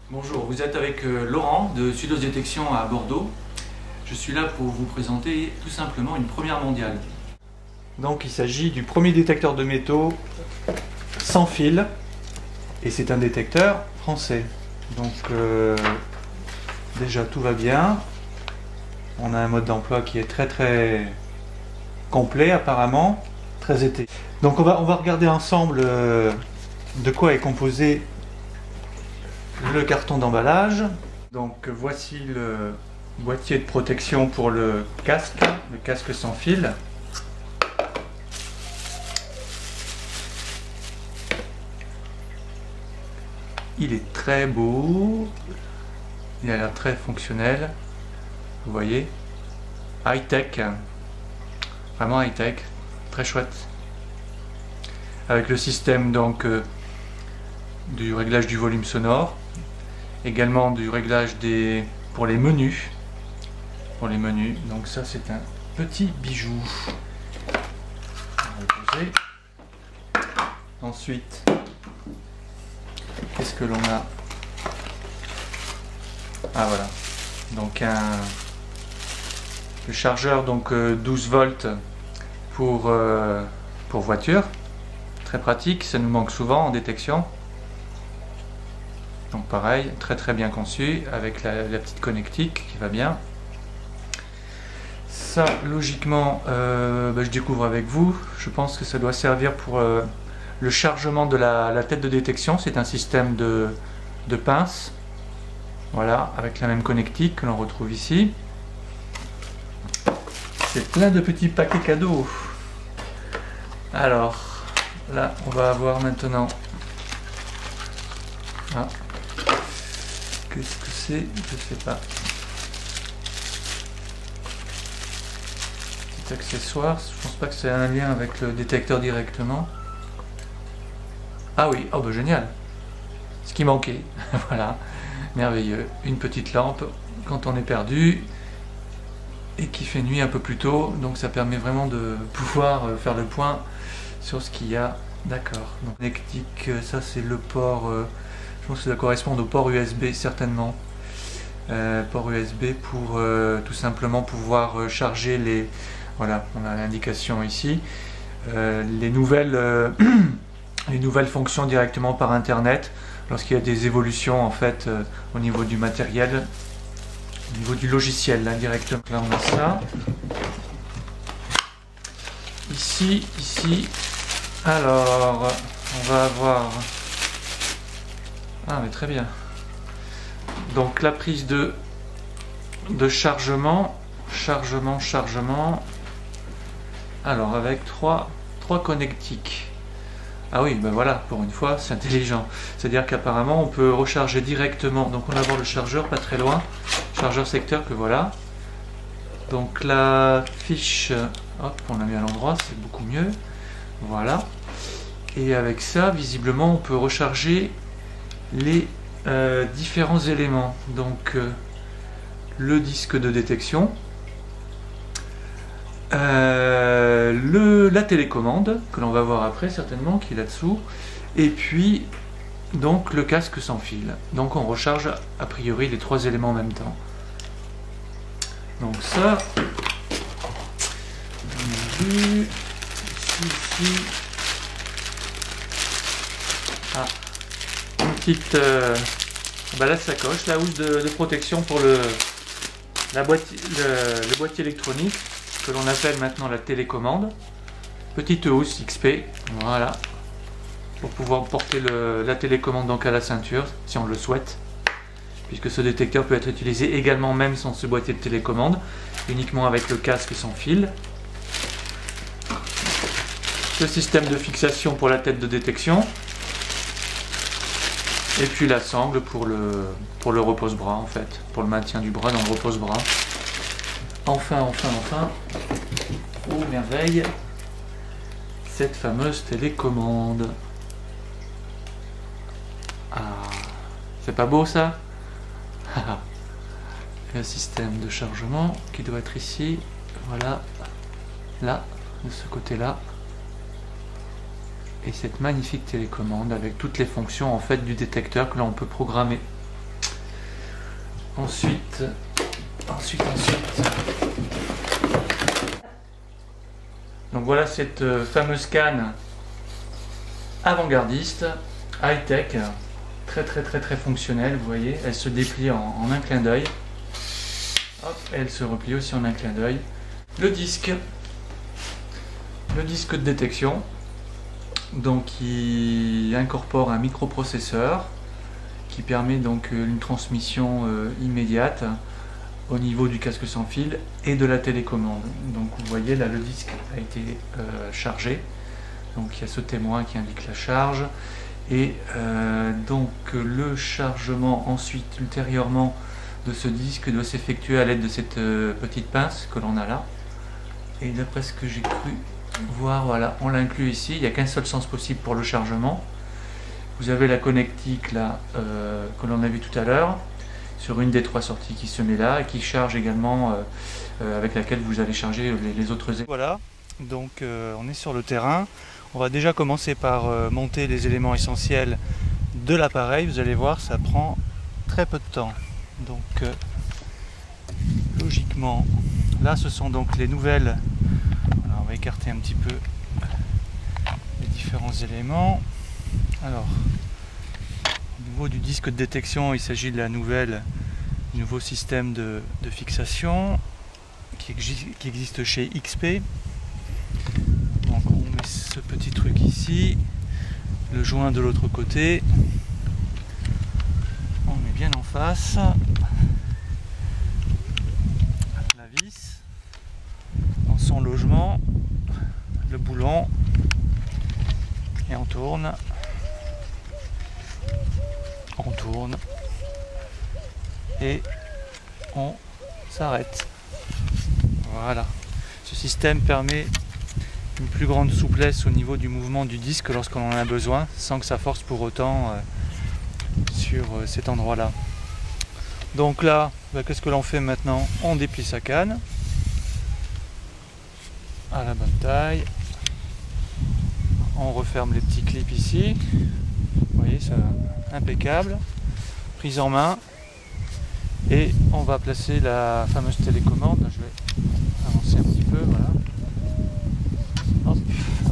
Bonjour, vous êtes avec Laurent de Sudos Détection à Bordeaux. Je suis là pour vous présenter tout simplement une première mondiale. Donc il s'agit du premier détecteur de métaux sans fil et c'est un détecteur français. Donc déjà tout va bien. On a un mode d'emploi qui est très complet apparemment, très été. Donc on va regarder ensemble de quoi est composé le carton d'emballage. Donc voici le boîtier de protection pour le casque sans fil. Il est très beau, il a l'air très fonctionnel, vous voyez, high-tech, vraiment high-tech, très chouette. Avec le système donc du réglage du volume sonore, également du réglage pour les menus. Donc ça c'est un petit bijou. On va poser. Ensuite, qu'est-ce que l'on a? Ah voilà, donc le chargeur donc 12 volts pour voiture, très pratique, ça nous manque souvent en détection. Donc pareil, très bien conçu, avec la petite connectique qui va bien. Ça, logiquement, je découvre avec vous. Je pense que ça doit servir pour le chargement de la tête de détection. C'est un système de pince. Voilà, avec la même connectique que l'on retrouve ici. C'est plein de petits paquets cadeaux. Alors, là, on va avoir maintenant... Ah. Qu'est-ce que c'est? Je sais pas. Petit accessoire. Je pense pas que c'est un lien avec le détecteur directement. Ah oui, oh bah génial. Ce qui manquait. Voilà, merveilleux. Une petite lampe quand on est perdu et qui fait nuit un peu plus tôt. Donc ça permet vraiment de pouvoir faire le point sur ce qu'il y a. D'accord. Donc connectique, ça c'est le port. Je pense que ça correspond au port USB certainement. Port USB pour tout simplement pouvoir charger les... Voilà, on a l'indication ici. Les nouvelles fonctions directement par internet lorsqu'il y a des évolutions en fait au niveau du matériel, au niveau du logiciel là, directement. Là on a ça. Ici. Alors, on va avoir... Ah mais très bien. Donc la prise de chargement. Alors avec trois connectiques. Ah oui, ben voilà, pour une fois, c'est intelligent. C'est-à-dire qu'apparemment, on peut recharger directement. Donc on va voir le chargeur, pas très loin. Chargeur secteur que voilà. Donc la fiche, hop, on l'a mis à l'endroit, c'est beaucoup mieux. Voilà. Et avec ça, visiblement, on peut recharger les différents éléments. Donc le disque de détection, la télécommande que l'on va voir après certainement, qui est là-dessous, et puis donc le casque sans fil. Donc on recharge a priori les trois éléments en même temps. Donc ça, on a vu ici. Ah, une petite la sacoche, la housse de protection pour le boîtier électronique que l'on appelle maintenant la télécommande. Petite housse XP, voilà, pour pouvoir porter la télécommande donc à la ceinture si on le souhaite, puisque ce détecteur peut être utilisé également même sans ce boîtier de télécommande, uniquement avec le casque sans fil. Ce système de fixation pour la tête de détection. Et puis la sangle pour le repose-bras en fait, pour le maintien du bras dans le repose-bras. Enfin, oh merveille, cette fameuse télécommande. Ah, c'est pas beau ça? Le système de chargement qui doit être ici, voilà, là, de ce côté-là. Et cette magnifique télécommande avec toutes les fonctions en fait du détecteur que l'on peut programmer. Ensuite. Donc voilà cette fameuse canne avant-gardiste, high-tech, très fonctionnelle, vous voyez, elle se déplie en un clin d'œil. Hop, elle se replie aussi en un clin d'œil. Le disque de détection, donc qui incorpore un microprocesseur qui permet donc une transmission immédiate au niveau du casque sans fil et de la télécommande. Donc vous voyez là, le disque a été chargé, donc il y a ce témoin qui indique la charge, et donc le chargement ensuite ultérieurement de ce disque doit s'effectuer à l'aide de cette petite pince que l'on a là, et d'après ce que j'ai cru voir, voilà, on l'inclut ici. Il n'y a qu'un seul sens possible pour le chargement. Vous avez la connectique là que l'on a vu tout à l'heure sur une des 3 sorties qui se met là et qui charge également avec laquelle vous allez charger les autres éléments. Voilà, donc on est sur le terrain. On va déjà commencer par monter les éléments essentiels de l'appareil. Vous allez voir, ça prend très peu de temps. Donc logiquement, là ce sont donc les nouvelles. Alors, on va écarter un petit peu les différents éléments. Alors, au niveau du disque de détection, il s'agit de du nouveau système de fixation qui existe chez XP. Donc on met ce petit truc ici, le joint de l'autre côté, on met bien en face, la vis dans son logement, le boulon, et on tourne, et on s'arrête. Voilà, ce système permet une plus grande souplesse au niveau du mouvement du disque lorsqu'on en a besoin, sans que ça force pour autant sur cet endroit là. Donc là, qu'est-ce que l'on fait maintenant? On déplie sa canne à la bonne taille, on referme les petits clips ici, vous voyez, c'est impeccable, prise en main, et on va placer la fameuse télécommande. Je vais avancer un petit peu, voilà. Hop.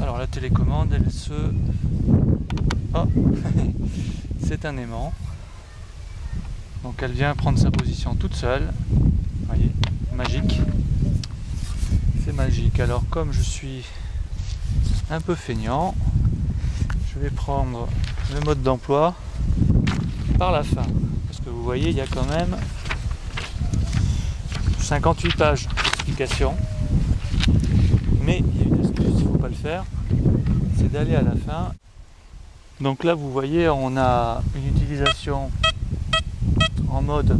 Alors la télécommande, elle se... Oh c'est un aimant. Donc elle vient prendre sa position toute seule. Vous voyez, magique. C'est magique. Alors comme je suis un peu feignant, je vais prendre le mode d'emploi par la fin. Parce que vous voyez, il y a quand même 58 pages d'explication. Mais il y a une astuce, il ne faut pas le faire, c'est d'aller à la fin. Donc là vous voyez, on a une utilisation en mode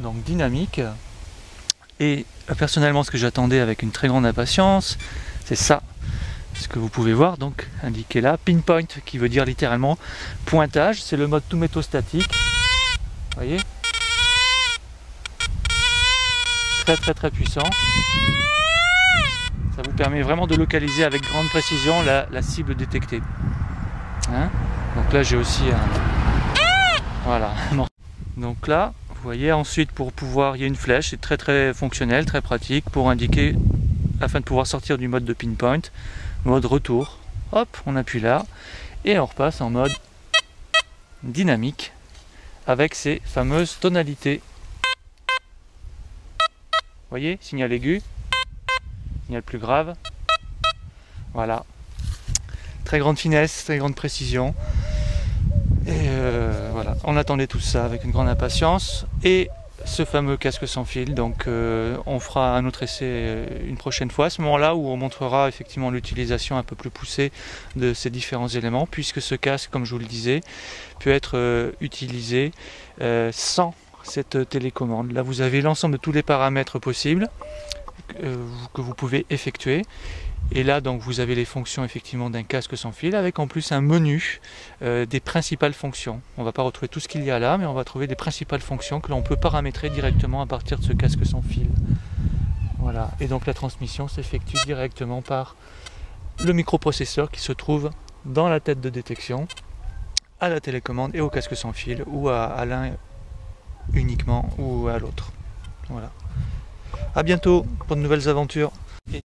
donc dynamique, et personnellement ce que j'attendais avec une très grande impatience, c'est ça, ce que vous pouvez voir donc indiqué là, pinpoint, qui veut dire littéralement pointage. C'est le mode tout métaux statique, vous voyez, très puissant. Ça vous permet vraiment de localiser avec grande précision la cible détectée. Hein, donc là j'ai aussi un... Voilà. Donc là, vous voyez, ensuite pour pouvoir, il y a une flèche, c'est très fonctionnel, très pratique pour indiquer, afin de pouvoir sortir du mode de pinpoint, mode retour. Hop, on appuie là et on repasse en mode dynamique avec ces fameuses tonalités. Vous voyez, signal aigu, signal plus grave. Voilà. Très grande finesse, très grande précision. Et voilà, on attendait tout ça avec une grande impatience. Et ce fameux casque sans fil, donc on fera un autre essai une prochaine fois, à ce moment-là où on montrera effectivement l'utilisation un peu plus poussée de ces différents éléments, puisque ce casque, comme je vous le disais, peut être utilisé sans cette télécommande. Là vous avez l'ensemble de tous les paramètres possibles que vous pouvez effectuer. Et là donc vous avez les fonctions effectivement d'un casque sans fil, avec en plus un menu des principales fonctions. On ne va pas retrouver tout ce qu'il y a là, mais on va trouver des principales fonctions que l'on peut paramétrer directement à partir de ce casque sans fil. Voilà, et donc la transmission s'effectue directement par le microprocesseur qui se trouve dans la tête de détection, à la télécommande et au casque sans fil, ou à l'un uniquement ou à l'autre. Voilà. À bientôt pour de nouvelles aventures.